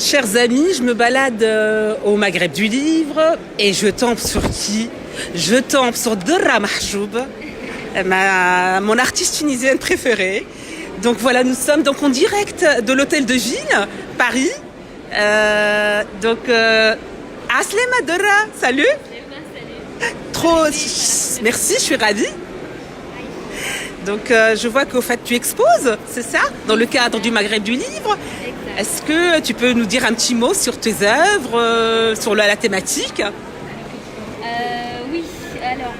Chers amis, je me balade au Maghreb du livre et je tombe sur qui? Je tombe sur Dora Mahjoub, mon artiste tunisienne préférée. Donc voilà, nous sommes donc en direct de l'hôtel de ville, Paris. Aslema Dora, salut. Trop, merci, je suis ravie. Donc je vois qu'au fait tu exposes, c'est ça? Dans le cadre du Maghreb du livre. Est-ce que tu peux nous dire un petit mot sur tes œuvres, sur la thématique? Oui, alors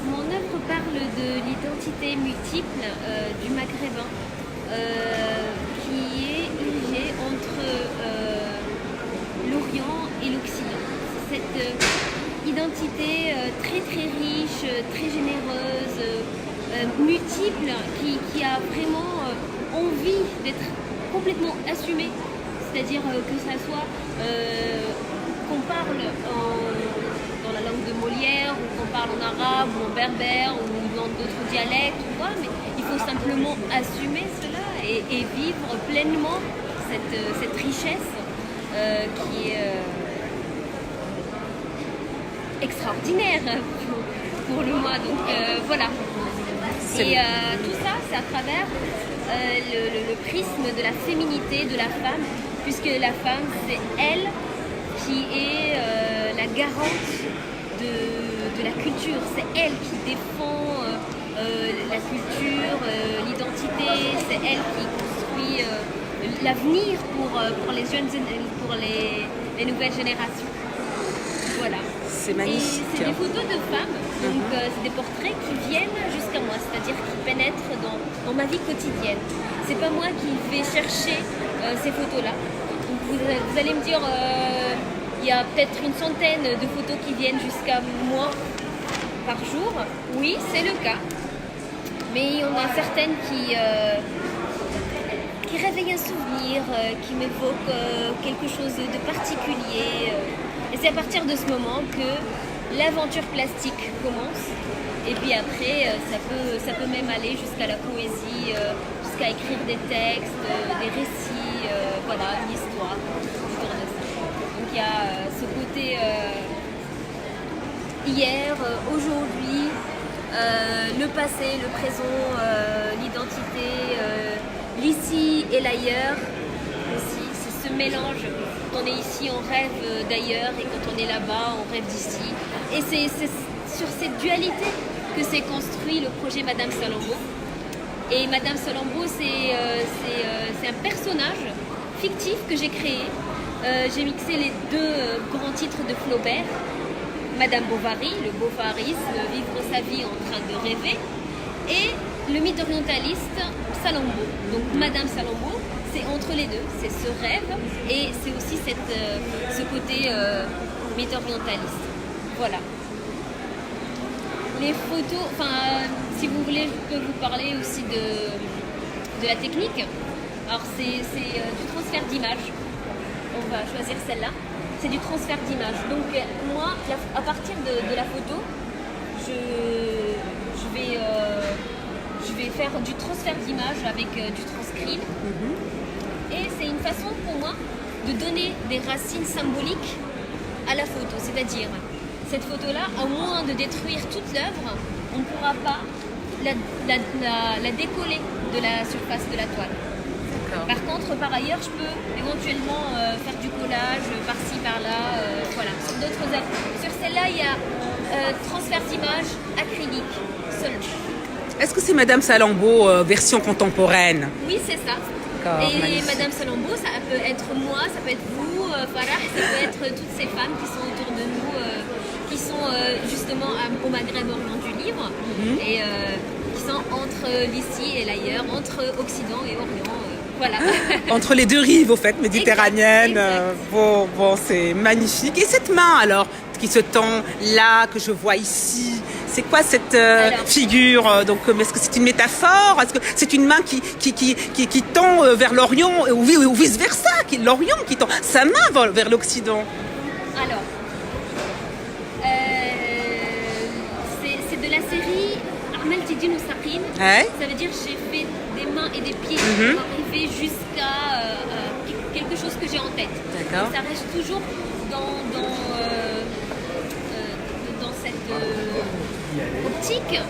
mon œuvre parle de l'identité multiple du maghrébin qui est érigée entre l'Orient et l'Occident. Cette identité très très riche, très généreuse, multiple, qui a vraiment envie d'être complètement assumée, c'est-à-dire que ça soit qu'on parle dans la langue de Molière, ou qu'on parle en arabe, ou en berbère, ou dans d'autres dialectes, ou quoi, mais il faut simplement assumer cela et vivre pleinement cette richesse qui est extraordinaire pour le moi. Donc voilà. Et tout ça, c'est à travers le prisme de la féminité de la femme, puisque la femme, c'est elle qui est la garante de la culture. C'est elle qui défend la culture, l'identité. C'est elle qui construit l'avenir pour les jeunes, pour les nouvelles générations. Voilà. C'est magnifique. Et c'est des photos de femmes, donc c'est des portraits qui viennent jusqu'à moi, c'est-à-dire qui pénètrent dans ma vie quotidienne. C'est pas moi qui vais chercher ces photos-là. Donc vous allez me dire, il y a peut-être une centaine de photos qui viennent jusqu'à moi par jour. Oui, c'est le cas. Mais il y en a certaines qui réveillent un souvenir, qui m'évoquent quelque chose de particulier. Et c'est à partir de ce moment que l'aventure plastique commence. Et puis après, ça peut même aller jusqu'à la poésie, jusqu'à écrire des textes, des récits, voilà, une histoire autour de ça. Donc il y a ce côté hier, aujourd'hui, le passé, le présent, l'identité, l'ici et l'ailleurs aussi. C'est ce mélange. Quand on est ici, on rêve d'ailleurs, et quand on est là-bas, on rêve d'ici. Et c'est sur cette dualité que s'est construit le projet Madame Salambo. Et Madame Salambo, c'est un personnage fictif que j'ai créé. J'ai mixé les deux grands titres de Flaubert, Madame Bovary, le bovarisme, vivre sa vie en train de rêver, et le mythe orientaliste Salambo. Donc Madame Salambo, c'est entre les deux, c'est ce rêve et c'est aussi ce côté mythe orientaliste. Voilà. Les photos, si vous voulez, je peux vous parler aussi de la technique. Alors c'est du transfert d'image. On va choisir celle-là. C'est du transfert d'image. Donc moi, à partir de la photo, je vais faire du transfert d'image avec du transcreen. Et c'est une façon pour moi de donner des racines symboliques à la photo. C'est-à-dire, cette photo-là, à moins de détruire toute l'œuvre, on ne pourra pas la décoller de la surface de la toile. Par contre, par ailleurs, je peux éventuellement faire du collage par-ci, par-là, voilà, sur d'autres œuvres. Sur celle-là, il y a transfert d'image acrylique seulement. Est-ce que c'est Madame Salambo version contemporaine? Oui, c'est ça. Et magnifique. Madame Salambo, ça peut être moi, ça peut être vous, Farah, ça peut être toutes ces femmes qui sont autour de nous, qui sont justement au Maghreb orient du livre, et qui sont entre l'ici et l'ailleurs, entre Occident et Orient. Voilà. Entre les deux rives, au fait, méditerranéennes. Exact. Bon, c'est magnifique. Et cette main, alors, qui se tend là, que je vois ici, c'est quoi cette figure? Donc, est-ce que c'est une métaphore? Est-ce que c'est une main qui tend vers l'Orient, ou vice-versa, l'Orient qui tend sa main vers l'Occident? Alors, c'est de la série Armel Tidine ou Sakin. Ouais. Ça veut dire que j'ai fait des mains et des pieds pour arriver jusqu'à quelque chose que j'ai j'ai en tête. D'accord. Et ça reste toujours dans cette optique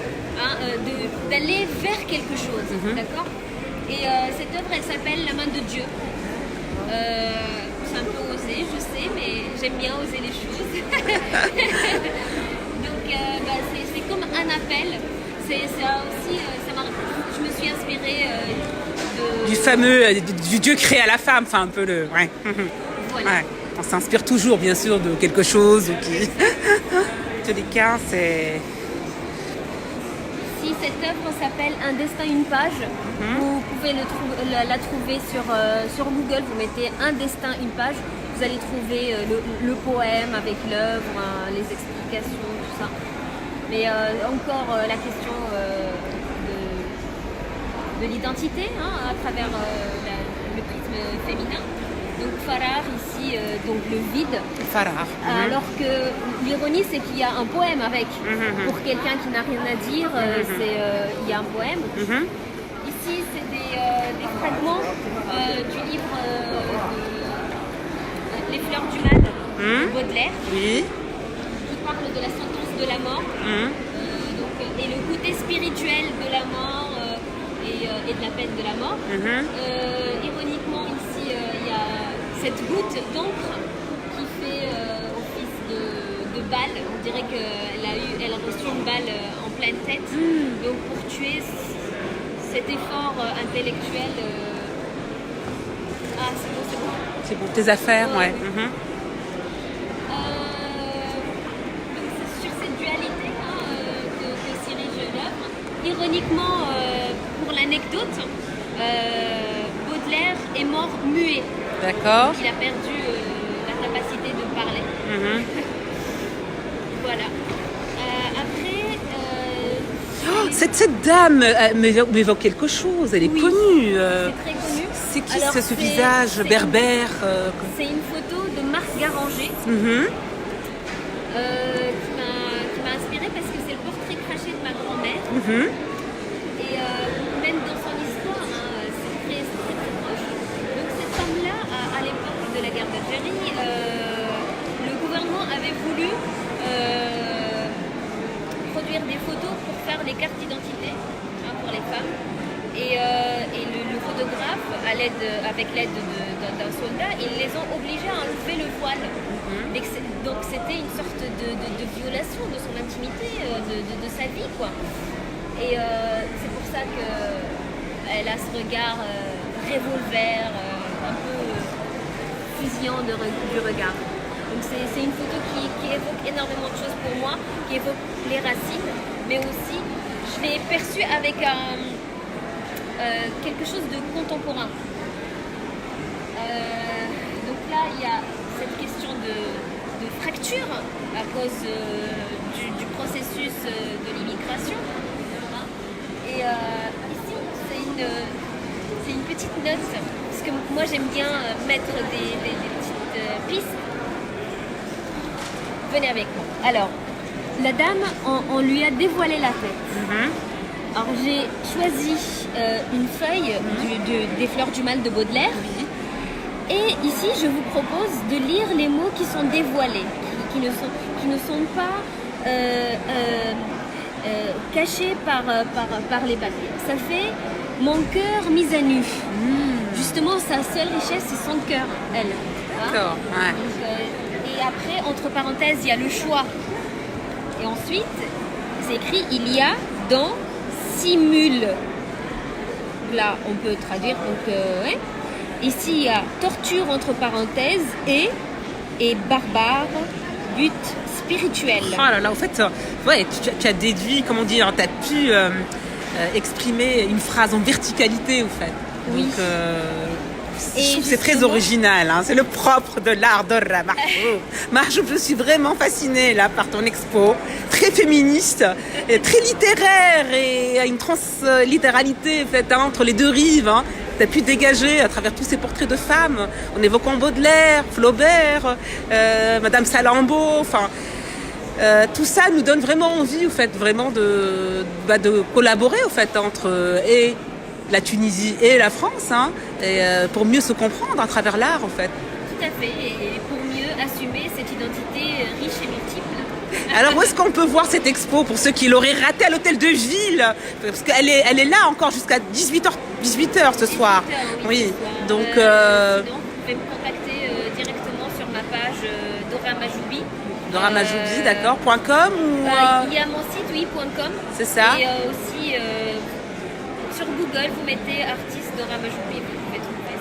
d'aller vers quelque chose, d'accord. Et cette œuvre, elle s'appelle La main de Dieu. C'est un peu osé, je sais, mais j'aime bien oser les choses. Donc c'est comme un appel. C'est ça aussi, je me suis inspirée Du fameux, du Dieu créé à la femme, enfin un peu le... Ouais. Voilà. Ouais. On s'inspire toujours, bien sûr, de quelque chose qui... En tous les cas, c'est... Si cette œuvre s'appelle Un destin, une page, vous pouvez la trouver sur Google. Vous mettez Un destin, une page. Vous allez trouver le poème avec l'œuvre, les explications, tout ça. Mais encore la question de l'identité à travers le prisme féminin. Donc Farrar ici, donc le vide. Farrar. Alors que l'ironie, c'est qu'il y a un poème avec. Pour quelqu'un qui n'a rien à dire, il y a un poème. Ici, c'est des fragments du livre Les fleurs du mal de Baudelaire, Oui. qui parle de la sentence de la mort. Et le côté spirituel de la mort et de la peine de la mort. Ironiquement, ici, il y a cette goutte d'encre qui fait office de balle. On dirait qu'elle a reçu une balle en pleine tête. Donc pour tuer cet effort intellectuel... Ah, c'est bon, c'est bon. C'est pour tes affaires, ouais. Donc c'est sur cette dualité que s'érige l'œuvre. Ironiquement, pour l'anecdote, Baudelaire est mort muet. D'accord. Donc il a perdu la capacité de parler. Voilà. Après... Cette dame m'évoque quelque chose, elle est Oui, connue. c'est très connu. C'est qui Alors, ce visage berbère C'est une photo de Marthe Garanger qui m'a inspirée parce que c'est le portrait craché de ma grand-mère. Et même dans son histoire, c'est très proche. Donc cette femme-là, à l'époque de la guerre d'Algérie, le gouvernement avait voulu produire des photos pour faire les cartes d'identité pour les femmes. Et le photographe, avec l'aide d'un soldat, ils les ont obligés à enlever le voile. Donc c'était une sorte de violation de son intimité, de sa vie, quoi. Et c'est pour ça qu'elle a ce regard revolver, un peu fusillant du regard. Donc c'est une photo qui évoque énormément de choses pour moi, qui évoque les racines, mais aussi je l'ai perçue avec quelque chose de contemporain. Donc là, il y a cette question de fracture à cause du processus de l'immigration. Et ici, c'est une petite note, parce que moi j'aime bien mettre des petites pistes. Venez avec moi. Alors, la dame, on lui a dévoilé la tête. Alors j'ai choisi une feuille des fleurs du mal de Baudelaire. Et ici, je vous propose de lire les mots qui sont dévoilés, qui ne sont pas cachés par les papiers. Ça fait mon cœur mis à nu. Justement, sa seule richesse, c'est son cœur, elle. D'accord, ouais. Donc, et après, entre parenthèses, il y a le choix. Et ensuite, c'est écrit, il y a dans simule. Là, on peut traduire. Donc, ouais. Ici, il y a torture entre parenthèses et barbare, but spirituel. Oh là là, en fait, ouais, tu as déduit, comment dire, tu as pu exprimer une phrase en verticalité, au fait. Oui. Donc, je trouve que c'est très original, hein. C'est le propre de l'art d'Horra Mahjoub. Mahjoub, je suis vraiment fascinée là par ton expo, très féministe, et très littéraire et à une translittéralité en fait, entre les deux rives. Hein. Tu as pu dégager à travers tous ces portraits de femmes, en évoquant Baudelaire, Flaubert, Madame Salammbô, enfin. Tout ça nous donne vraiment envie, au fait, vraiment de collaborer, au fait, entre et la Tunisie et la France, hein, et pour mieux se comprendre à travers l'art, en fait. tout à fait, et pour mieux assumer cette identité riche et multiple. Alors où est-ce qu'on peut voir cette expo pour ceux qui l'auraient raté à l'hôtel de ville? Parce qu'elle est, elle est là encore jusqu'à 18h ce soir. 18h, Oui, ce soir. donc... Sinon, vous pouvez me contacter directement sur ma page Dora Majoubi. Dora Majoubi, d'accord, .com ou... Il y a mon site, oui, .com. C'est ça. Et aussi, sur Google, vous mettez artiste Dora Majoubi, vous pouvez trouver.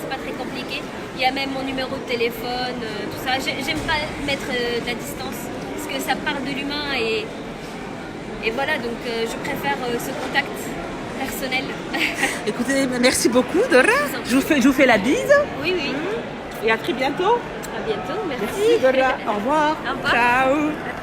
C'est pas très compliqué. Il y a même mon numéro de téléphone, tout ça. J'aime pas mettre de la distance, parce que ça parle de l'humain et voilà, donc je préfère ce contact personnel. Écoutez, merci beaucoup Dora. Je vous fais la bise. Oui, oui. Et à très bientôt. À bientôt, merci. Merci Dora. Au revoir. Au revoir. Ciao.